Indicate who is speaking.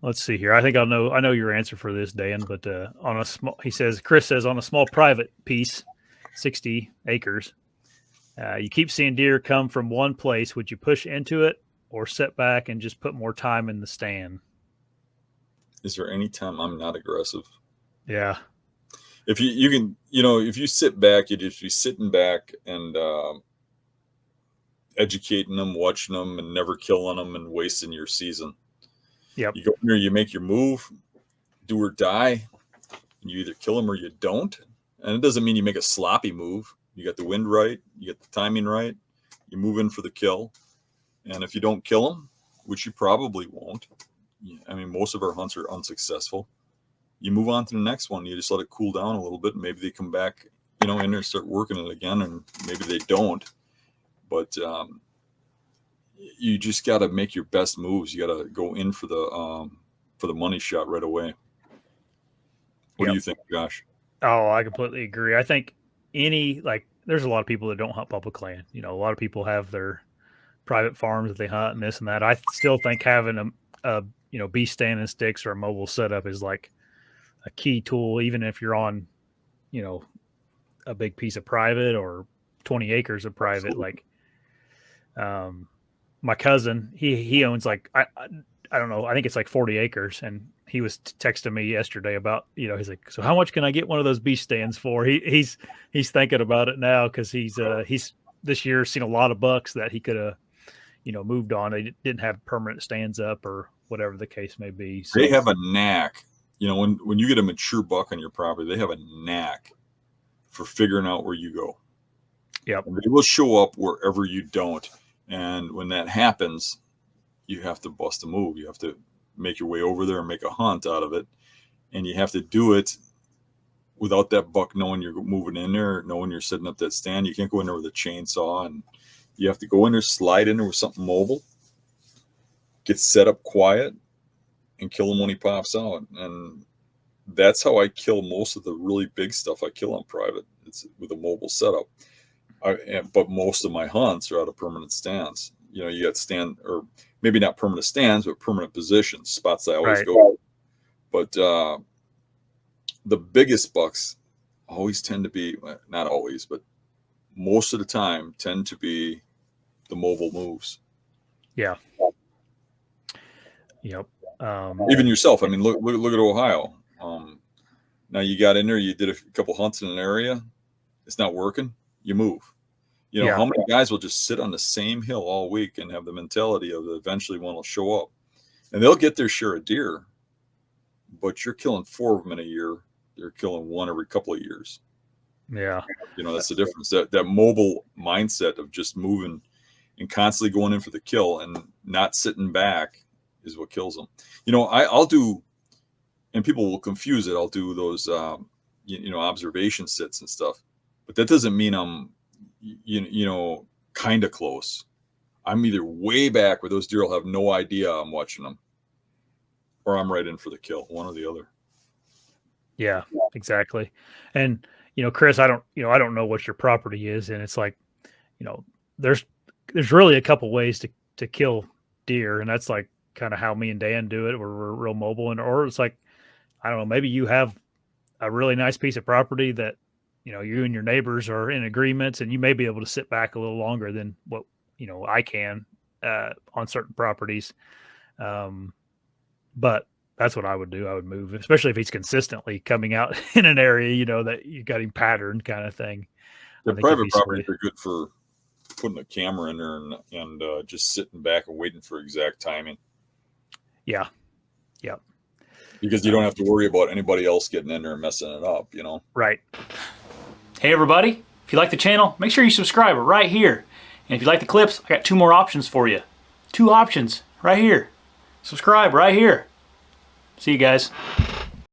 Speaker 1: let's see here. I think I know your answer for this, Dan. But Chris says on a small private piece, 60 acres, you keep seeing deer come from one place. Would you push into it or sit back and just put more time in the stand?
Speaker 2: Is there any time I'm not aggressive?
Speaker 1: Yeah.
Speaker 2: If you can, if you sit back, you'd just be sitting back and educating them, watching them, and never killing them and wasting your season.
Speaker 1: Yep.
Speaker 2: You go in there, you make your move, do or die. And you either kill them or you don't. And it doesn't mean you make a sloppy move. You got the wind right, you get the timing right, you move in for the kill. And if you don't kill them, which you probably won't, I mean, most of our hunts are unsuccessful. You move on to the next one. You just let it cool down a little bit. And maybe they come back, in there and start working it again, and maybe they don't. But you just got to make your best moves. You got to go in for the money shot right away. What do you think, Josh?
Speaker 1: Oh, I completely agree. I think there's a lot of people that don't hunt public land. A lot of people have their private farms that they hunt and this and that. I still think having a bee stand and sticks or a mobile setup is like a key tool, even if you're on, a big piece of private or 20 acres of private. Absolutely. Like, my cousin, he owns I don't know, I think it's like 40 acres, and he was texting me yesterday about, he's like, so how much can I get one of those bee stands for? He's thinking about it now because he's this year seen a lot of bucks that he could have, moved on. They didn't have permanent stands up or whatever the case may be.
Speaker 2: So, they have a knack, when you get a mature buck on your property, they have a knack for figuring out where you go.
Speaker 1: Yep.
Speaker 2: And they will show up wherever you don't. And when that happens, you have to bust a move. You have to make your way over there and make a hunt out of it. And you have to do it without that buck knowing you're moving in there, knowing you're setting up that stand. You can't go in there with a chainsaw, and you have to go in there, slide in there with something mobile, get set up quiet, and kill him when he pops out. And that's how I kill most of the really big stuff I kill on private. It's with a mobile setup. But most of my hunts are out of permanent stands. You got stand, or maybe not permanent stands, but permanent positions, spots I always go. But the biggest bucks always tend to be, not always, but most of the time tend to be the mobile moves.
Speaker 1: Yeah. Yep.
Speaker 2: Even yourself. I mean, look at Ohio. Now you got in there, you did a couple hunts in an area. It's not working. You move. How many guys will just sit on the same hill all week and have the mentality of eventually one will show up, and they'll get their share of deer, but you're killing 4 of them in a year. They're killing 1 every couple of years.
Speaker 1: Yeah.
Speaker 2: That's the difference. That mobile mindset of just moving and constantly going in for the kill and not sitting back is what kills them. I'll do, and people will confuse it. I'll do those, observation sits and stuff, but that doesn't mean I'm, kind of close. I'm either way back where those deer will have no idea I'm watching them, or I'm right in for the kill, one or the other.
Speaker 1: Yeah, exactly. And, Chris, I don't know what your property is. And it's like, there's really a couple ways to kill deer. And that's like kind of how me and Dan do it. We're real mobile, or it's like, I don't know, maybe you have a really nice piece of property that, you and your neighbors are in agreements, and you may be able to sit back a little longer than what, I can on certain properties. But that's what I would do. I would move, especially if he's consistently coming out in an area, that you got him patterned kind of thing.
Speaker 2: The private properties are good for putting a camera in there and just sitting back and waiting for exact timing.
Speaker 1: Yeah. Yep.
Speaker 2: Because you don't have to worry about anybody else getting in there and messing it up,
Speaker 1: Right.
Speaker 3: Hey everybody, if you like the channel, make sure you subscribe right here. And if you like the clips, I got 2 more options for you. 2 options right here. Subscribe right here. See you guys.